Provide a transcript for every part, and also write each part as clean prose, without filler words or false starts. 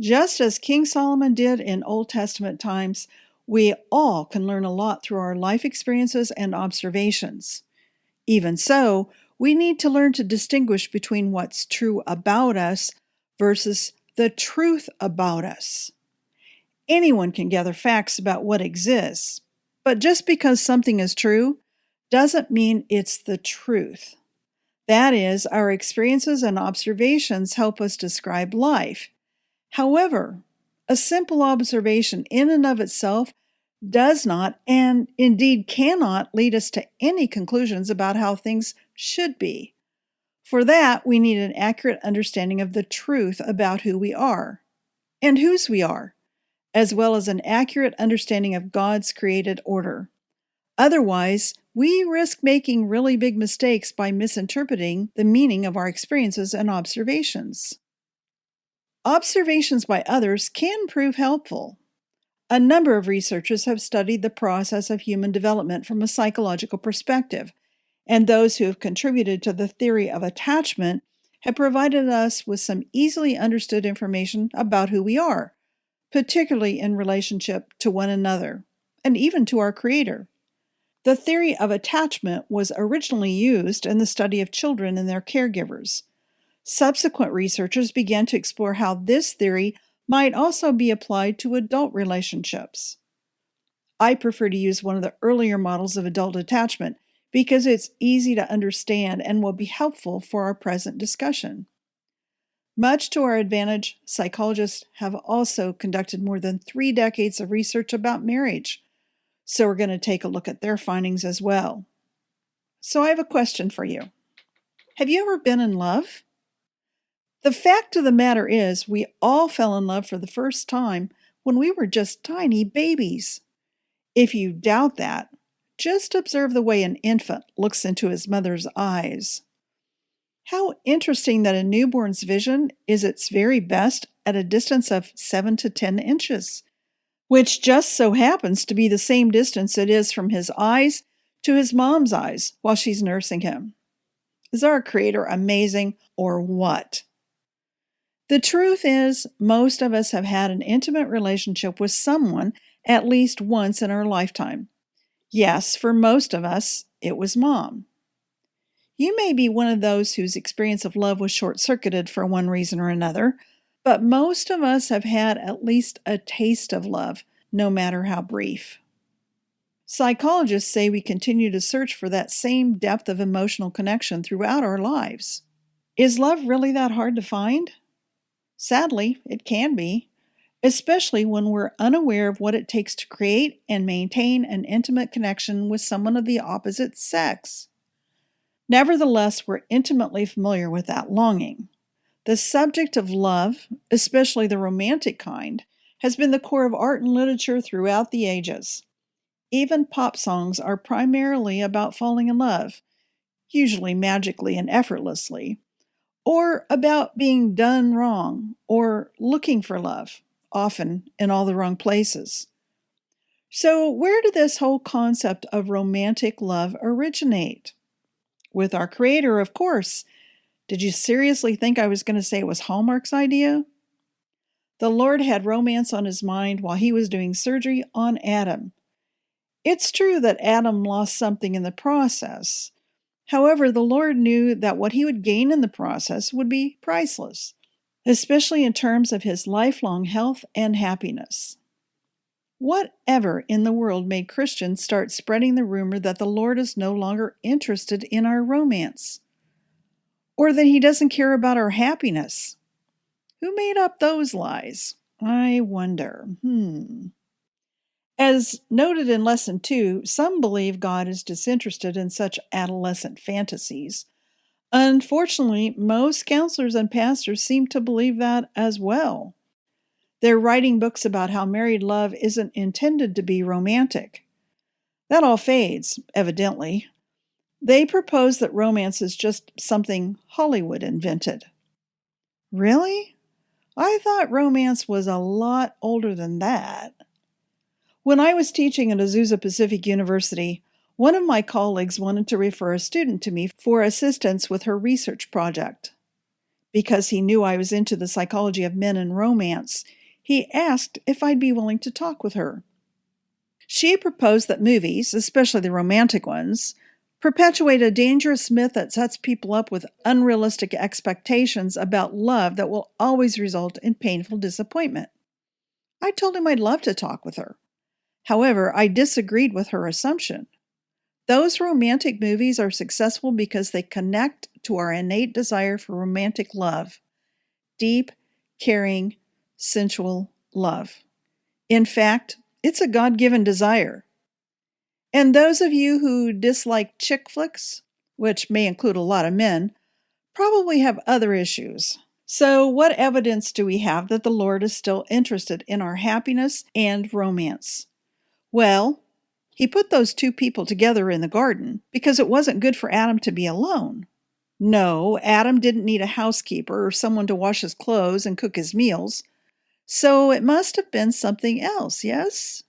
Just as King Solomon did in Old Testament times, we all can learn a lot through our life experiences and observations. Even so, we need to learn to distinguish between what's true about us versus the truth about us. Anyone can gather facts about what exists, but just because something is true doesn't mean it's the truth. That is, our experiences and observations help us describe life. However, a simple observation in and of itself does not, and indeed cannot, lead us to any conclusions about how things should be. For that, we need an accurate understanding of the truth about who we are and whose we are, as well as an accurate understanding of God's created order. Otherwise, we risk making really big mistakes by misinterpreting the meaning of our experiences and observations. Observations by others can prove helpful. A number of researchers have studied the process of human development from a psychological perspective, and those who have contributed to the theory of attachment have provided us with some easily understood information about who we are, particularly in relationship to one another, and even to our Creator. The theory of attachment was originally used in the study of children and their caregivers. Subsequent researchers began to explore how this theory might also be applied to adult relationships. I prefer to use one of the earlier models of adult attachment because it's easy to understand and will be helpful for our present discussion. Much to our advantage, psychologists have also conducted more than 3 decades of research about marriage, so we're going to take a look at their findings as well. So I have a question for you. Have you ever been in love? The fact of the matter is, we all fell in love for the first time when we were just tiny babies. If you doubt that, just observe the way an infant looks into his mother's eyes. How interesting that a newborn's vision is its very best at a distance of 7 to 10 inches, which just so happens to be the same distance it is from his eyes to his mom's eyes while she's nursing him. Is our Creator amazing or what? The truth is, most of us have had an intimate relationship with someone at least once in our lifetime. Yes, for most of us, it was Mom. You may be one of those whose experience of love was short-circuited for one reason or another, but most of us have had at least a taste of love, no matter how brief. Psychologists say we continue to search for that same depth of emotional connection throughout our lives. Is love really that hard to find? Sadly, it can be, especially when we're unaware of what it takes to create and maintain an intimate connection with someone of the opposite sex. Nevertheless, we're intimately familiar with that longing. The subject of love, especially the romantic kind, has been the core of art and literature throughout the ages. Even pop songs are primarily about falling in love, usually magically and effortlessly, or about being done wrong or looking for love, often in all the wrong places. So, where did this whole concept of romantic love originate? With our Creator, of course. Did you seriously think I was going to say it was Hallmark's idea? The Lord had romance on his mind while he was doing surgery on Adam. It's true that Adam lost something in the process. However, the Lord knew that what he would gain in the process would be priceless, especially in terms of his lifelong health and happiness. Whatever in the world made Christians start spreading the rumor that the Lord is no longer interested in our romance, or that he doesn't care about our happiness? Who made up those lies? I wonder. As noted in Lesson 2, some believe God is disinterested in such adolescent fantasies. Unfortunately, most counselors and pastors seem to believe that as well. They're writing books about how married love isn't intended to be romantic. That all fades, evidently. They propose that romance is just something Hollywood invented. Really? I thought romance was a lot older than that. When I was teaching at Azusa Pacific University, one of my colleagues wanted to refer a student to me for assistance with her research project. Because he knew I was into the psychology of men and romance, he asked if I'd be willing to talk with her. She proposed that movies, especially the romantic ones, perpetuate a dangerous myth that sets people up with unrealistic expectations about love that will always result in painful disappointment. I told him I'd love to talk with her. However, I disagreed with her assumption. Those romantic movies are successful because they connect to our innate desire for romantic love, deep, caring, sensual love. In fact, it's a God-given desire. And those of you who dislike chick flicks, which may include a lot of men, probably have other issues. So, what evidence do we have that the Lord is still interested in our happiness and romance? Well, he put those two people together in the garden because it wasn't good for Adam to be alone. No, Adam didn't need a housekeeper or someone to wash his clothes and cook his meals. So it must have been something else, yes?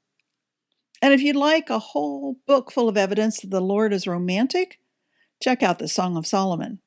And if you'd like a whole book full of evidence that the Lord is romantic, check out the Song of Solomon.